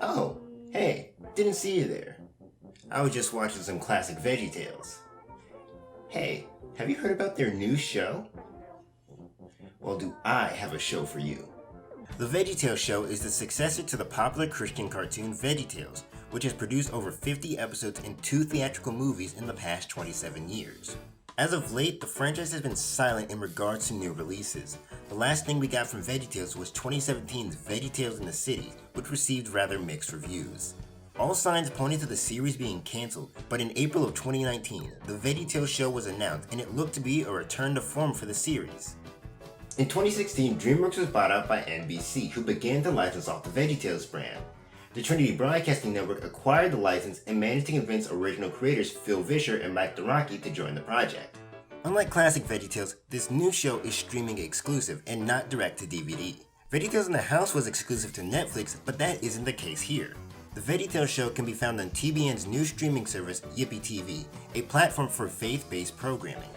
Oh, hey, didn't see you there. I was just watching some classic VeggieTales. Hey, have you heard about their new show? Well, do I have a show for you? The VeggieTales Show is the successor to the popular Christian cartoon VeggieTales, which has produced over 50 episodes and 2 theatrical movies in the past 27 years. As of late, the franchise has been silent in regards to new releases. The last thing we got from VeggieTales was 2017's VeggieTales in the City, which received rather mixed reviews. All signs pointed to the series being cancelled, but in April of 2019, the VeggieTales Show was announced and it looked to be a return to form for the series. In 2016, DreamWorks was bought out by NBC, who began to license off the VeggieTales brand. The Trinity Broadcasting Network acquired the license and managed to convince original creators Phil Vischer and Mike DeRocky to join the project. Unlike classic VeggieTales, this new show is streaming exclusive and not direct to DVD. VeggieTales in the House was exclusive to Netflix, but that isn't the case here. The VeggieTales show can be found on TBN's new streaming service, Yippee TV, a platform for faith-based programming.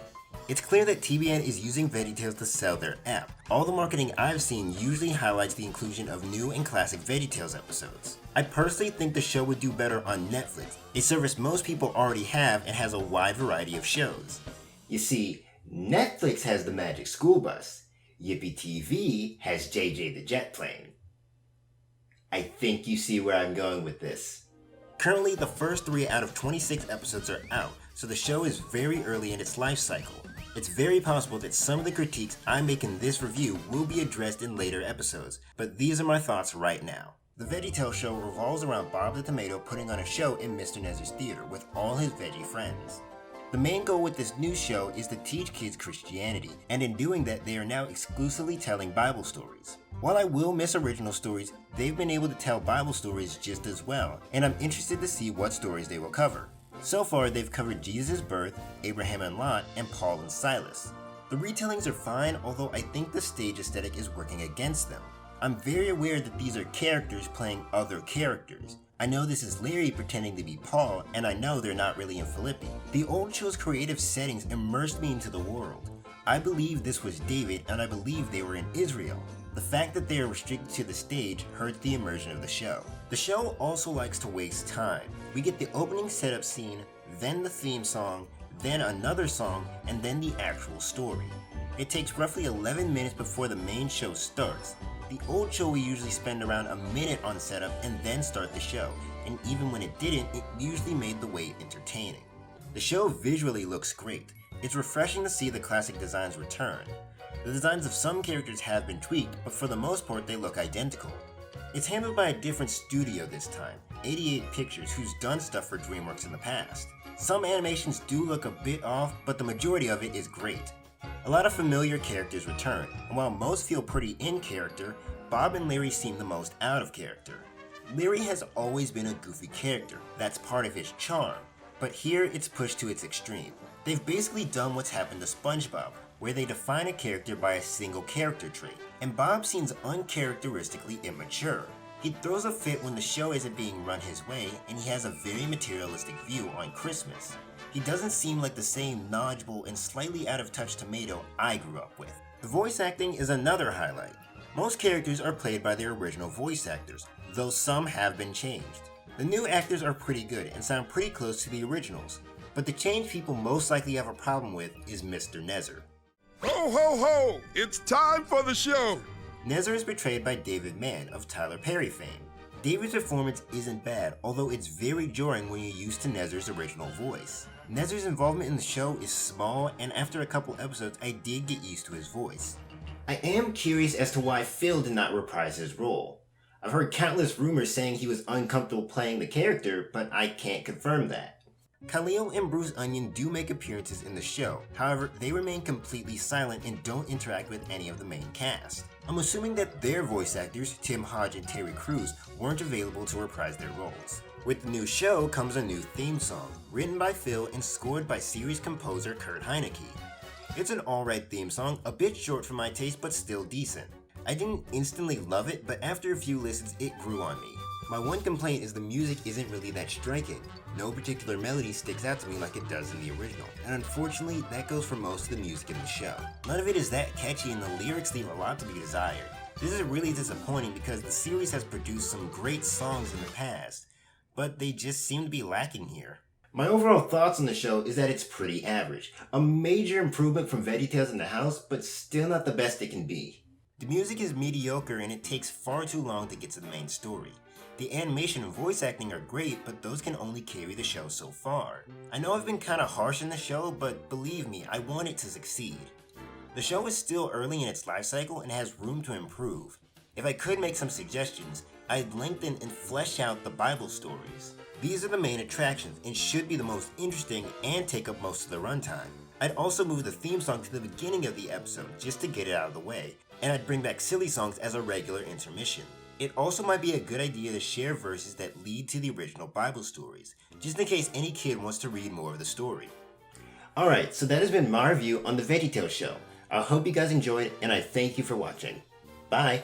It's clear that TBN is using VeggieTales to sell their app. All the marketing I've seen usually highlights the inclusion of new and classic VeggieTales episodes. I personally think the show would do better on Netflix, a service most people already have and has a wide variety of shows. You see, Netflix has the Magic School Bus. Yippee TV has JJ the Jet Plane. I think you see where I'm going with this. Currently, the first 3 out of 26 episodes are out, so the show is very early in its life cycle. It's very possible that some of the critiques I make in this review will be addressed in later episodes, but these are my thoughts right now. The VeggieTales show revolves around Bob the Tomato putting on a show in Mr. Nezer's theater with all his veggie friends. The main goal with this new show is to teach kids Christianity, and in doing that they are now exclusively telling Bible stories. While I will miss original stories, they've been able to tell Bible stories just as well, and I'm interested to see what stories they will cover. So far, they've covered Jesus' birth, Abraham and Lot, and Paul and Silas. The retellings are fine, although I think the stage aesthetic is working against them. I'm very aware that these are characters playing other characters. I know this is Larry pretending to be Paul, and I know they're not really in Philippi. The old show's creative settings immersed me into the world. I believe this was David, and I believe they were in Israel. The fact that they are restricted to the stage hurts the immersion of the show. The show also likes to waste time. We get the opening setup scene, then the theme song, then another song, and then the actual story. It takes roughly 11 minutes before the main show starts. The old show we usually spend around a minute on setup and then start the show, and even when it didn't, it usually made the wait entertaining. The show visually looks great. It's refreshing to see the classic designs return. The designs of some characters have been tweaked, but for the most part they look identical. It's handled by a different studio this time, 88 Pictures, who's done stuff for DreamWorks in the past. Some animations do look a bit off, but the majority of it is great. A lot of familiar characters return, and while most feel pretty in character, Bob and Larry seem the most out of character. Larry has always been a goofy character, that's part of his charm, but here it's pushed to its extreme. They've basically done what's happened to SpongeBob, where they define a character by a single character trait, and Bob seems uncharacteristically immature. He throws a fit when the show isn't being run his way, and he has a very materialistic view on Christmas. He doesn't seem like the same knowledgeable and slightly out of touch tomato I grew up with. The voice acting is another highlight. Most characters are played by their original voice actors, though some have been changed. The new actors are pretty good and sound pretty close to the originals, but the change people most likely have a problem with is Mr. Nezer. Ho, ho, ho! It's time for the show! Nezer is portrayed by David Mann of Tyler Perry fame. David's performance isn't bad, although it's very jarring when you're used to Nezer's original voice. Nezer's involvement in the show is small, and after a couple episodes I did get used to his voice. I am curious as to why Phil did not reprise his role. I've heard countless rumors saying he was uncomfortable playing the character, but I can't confirm that. Khalil and Bruce Onion do make appearances in the show, however they remain completely silent and don't interact with any of the main cast. I'm assuming that their voice actors, Tim Hodge and Terry Crews, weren't available to reprise their roles. With the new show comes a new theme song, written by Phil and scored by series composer Kurt Heineke. It's an alright theme song, a bit short for my taste but still decent. I didn't instantly love it, but after a few listens it grew on me. My one complaint is the music isn't really that striking. No particular melody sticks out to me like it does in the original, and unfortunately that goes for most of the music in the show. None of it is that catchy and the lyrics leave a lot to be desired. This is really disappointing because the series has produced some great songs in the past, but they just seem to be lacking here. My overall thoughts on the show is that it's pretty average. A major improvement from VeggieTales in the House, but still not the best it can be. The music is mediocre and it takes far too long to get to the main story. The animation and voice acting are great, but those can only carry the show so far. I know I've been kinda harsh on the show, but believe me, I want it to succeed. The show is still early in its life cycle and has room to improve. If I could make some suggestions, I'd lengthen and flesh out the Bible stories. These are the main attractions and should be the most interesting and take up most of the runtime. I'd also move the theme song to the beginning of the episode just to get it out of the way, and I'd bring back silly songs as a regular intermission. It also might be a good idea to share verses that lead to the original Bible stories, just in case any kid wants to read more of the story. Alright, so that has been my review on the VeggieTales Show. I hope you guys enjoyed, and I thank you for watching. Bye!